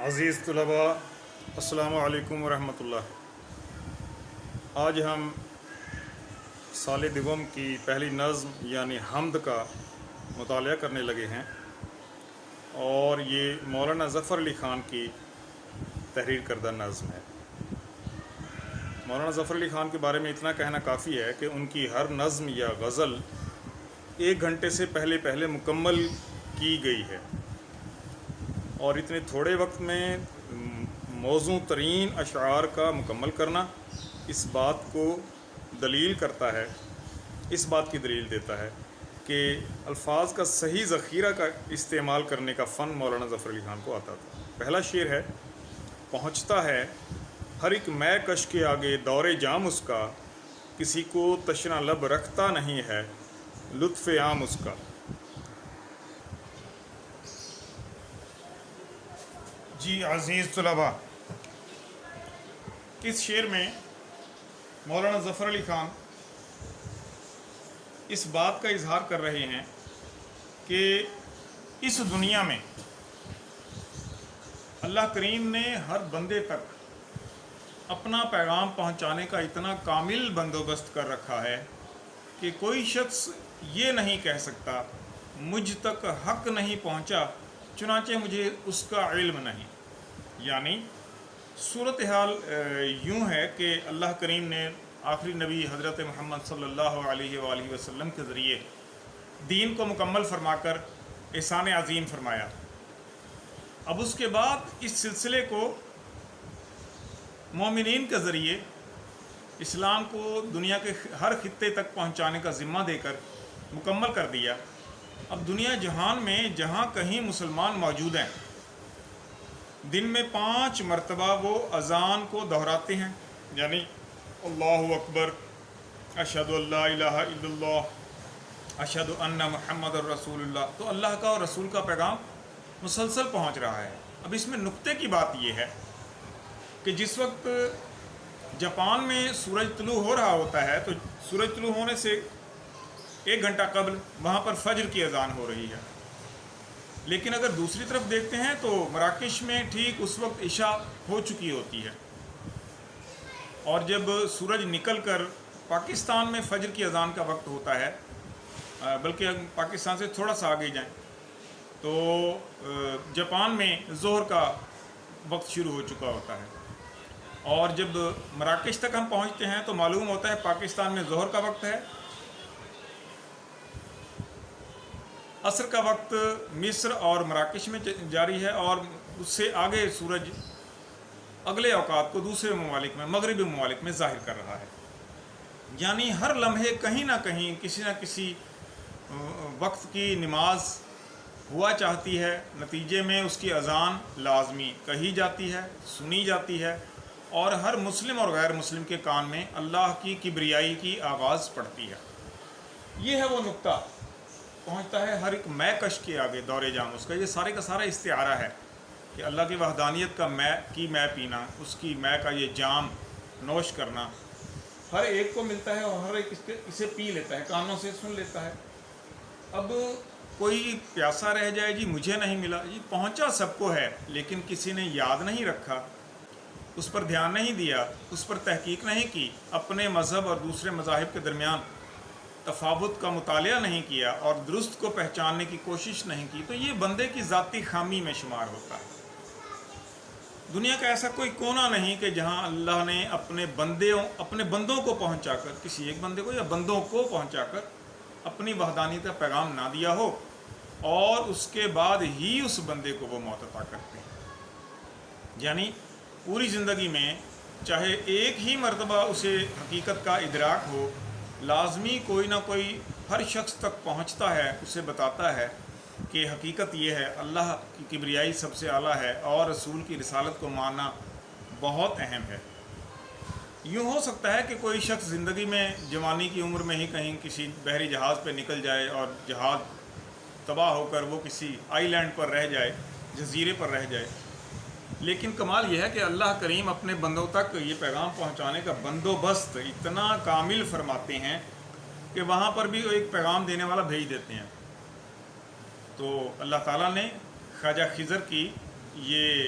عزیز طلباء، السلام علیکم ورحمۃ اللہ۔ آج ہم سال دوم کی پہلی نظم یعنی حمد کا مطالعہ کرنے لگے ہیں، اور یہ مولانا ظفر علی خان کی تحریر کردہ نظم ہے۔ مولانا ظفر علی خان کے بارے میں اتنا کہنا کافی ہے کہ ان کی ہر نظم یا غزل 1 گھنٹے سے پہلے مکمل کی گئی ہے، اور اتنے تھوڑے وقت میں موزوں ترین اشعار کا مکمل کرنا اس بات کی دلیل دیتا ہے کہ الفاظ کا صحیح ذخیرہ کا استعمال کرنے کا فن مولانا ظفر علی خان کو آتا تھا۔ پہلا شعر ہے: پہنچتا ہے ہر ایک میں کش کے آگے دور جام اس کا، کسی کو تشنہ لب رکھتا نہیں ہے لطف عام اس کا۔ جی عزیز طلباء، اس شعر میں مولانا ظفر علی خان اس بات کا اظہار کر رہے ہیں کہ اس دنیا میں اللہ کریم نے ہر بندے تک اپنا پیغام پہنچانے کا اتنا کامل بندوبست کر رکھا ہے کہ کوئی شخص یہ نہیں کہہ سکتا مجھ تک حق نہیں پہنچا چنانچہ مجھے اس کا علم نہیں۔ یعنی صورتحال یوں ہے کہ اللہ کریم نے آخری نبی حضرت محمد صلی اللہ علیہ وآلہ وسلم کے ذریعے دین کو مکمل فرما کر احسان عظیم فرمایا۔ اب اس کے بعد اس سلسلے کو مومنین کے ذریعے اسلام کو دنیا کے ہر خطے تک پہنچانے کا ذمہ دے کر مکمل کر دیا۔ اب دنیا جہان میں جہاں کہیں مسلمان موجود ہیں، دن میں 5 مرتبہ وہ اذان کو دہراتے ہیں، یعنی اللہ اکبر، اشہد ان لا الہ الا اللہ، اشہد ان محمد الرسول اللہ۔ تو اللہ کا اور رسول کا پیغام مسلسل پہنچ رہا ہے۔ اب اس میں نقطے کی بات یہ ہے کہ جس وقت جاپان میں سورج طلوع ہو رہا ہوتا ہے تو سورج طلوع ہونے سے 1 گھنٹہ قبل وہاں پر فجر کی اذان ہو رہی ہے، لیکن اگر دوسری طرف دیکھتے ہیں تو مراکش میں ٹھیک اس وقت عشاء ہو چکی ہوتی ہے، اور جب سورج نکل کر پاکستان میں فجر کی اذان کا وقت ہوتا ہے، بلکہ پاکستان سے تھوڑا سا آگے جائیں تو جاپان میں ظہر کا وقت شروع ہو چکا ہوتا ہے، اور جب مراکش تک ہم پہنچتے ہیں تو معلوم ہوتا ہے پاکستان میں ظہر کا وقت ہے، عصر کا وقت مصر اور مراکش میں جاری ہے، اور اس سے آگے سورج اگلے اوقات کو دوسرے ممالک میں، مغربی ممالک میں ظاہر کر رہا ہے۔ یعنی ہر لمحے کہیں نہ کہیں کسی نہ کسی وقت کی نماز ہوا چاہتی ہے، نتیجے میں اس کی اذان لازمی کہی جاتی ہے، سنی جاتی ہے، اور ہر مسلم اور غیر مسلم کے کان میں اللہ کی کبریائی کی آواز پڑتی ہے۔ یہ ہے وہ نقطہ، پہنچتا ہے ہر ایک میں کش کے آگے دور جام اس کا۔ یہ سارے کا سارا استعارہ ہے کہ اللہ کی وحدانیت کا میں پینا، اس کی میں کا یہ جام نوش کرنا ہر ایک کو ملتا ہے، اور ہر ایک اسے پی لیتا ہے، کانوں سے سن لیتا ہے۔ اب کوئی پیاسا رہ جائے جی مجھے نہیں ملا، جی پہنچا سب کو ہے، لیکن کسی نے یاد نہیں رکھا، اس پر دھیان نہیں دیا، اس پر تحقیق نہیں کی، اپنے مذہب اور دوسرے مذاہب کے درمیان تفاوت کا مطالعہ نہیں کیا اور درست کو پہچاننے کی کوشش نہیں کی، تو یہ بندے کی ذاتی خامی میں شمار ہوتا ہے۔ دنیا کا ایسا کوئی کونا نہیں کہ جہاں اللہ نے اپنے بندوں کو پہنچا کر، کسی ایک بندے کو یا بندوں کو پہنچا کر اپنی وحدانیت کا پیغام نہ دیا ہو، اور اس کے بعد ہی اس بندے کو وہ موت عطا کرتے ہیں۔ یعنی پوری زندگی میں چاہے ایک ہی مرتبہ اسے حقیقت کا ادراک ہو، لازمی کوئی نہ کوئی ہر شخص تک پہنچتا ہے، اسے بتاتا ہے کہ حقیقت یہ ہے، اللہ کی کبریائی سب سے اعلیٰ ہے، اور رسول کی رسالت کو ماننا بہت اہم ہے۔ یوں ہو سکتا ہے کہ کوئی شخص زندگی میں جوانی کی عمر میں ہی کہیں کسی بحری جہاز پہ نکل جائے اور جہاز تباہ ہو کر وہ کسی آئی لینڈ پر رہ جائے، جزیرے پر رہ جائے، لیکن کمال یہ ہے کہ اللہ کریم اپنے بندوں تک یہ پیغام پہنچانے کا بندوبست اتنا کامل فرماتے ہیں کہ وہاں پر بھی ایک پیغام دینے والا بھیج دیتے ہیں۔ تو اللہ تعالیٰ نے خواجہ خضر کی یہ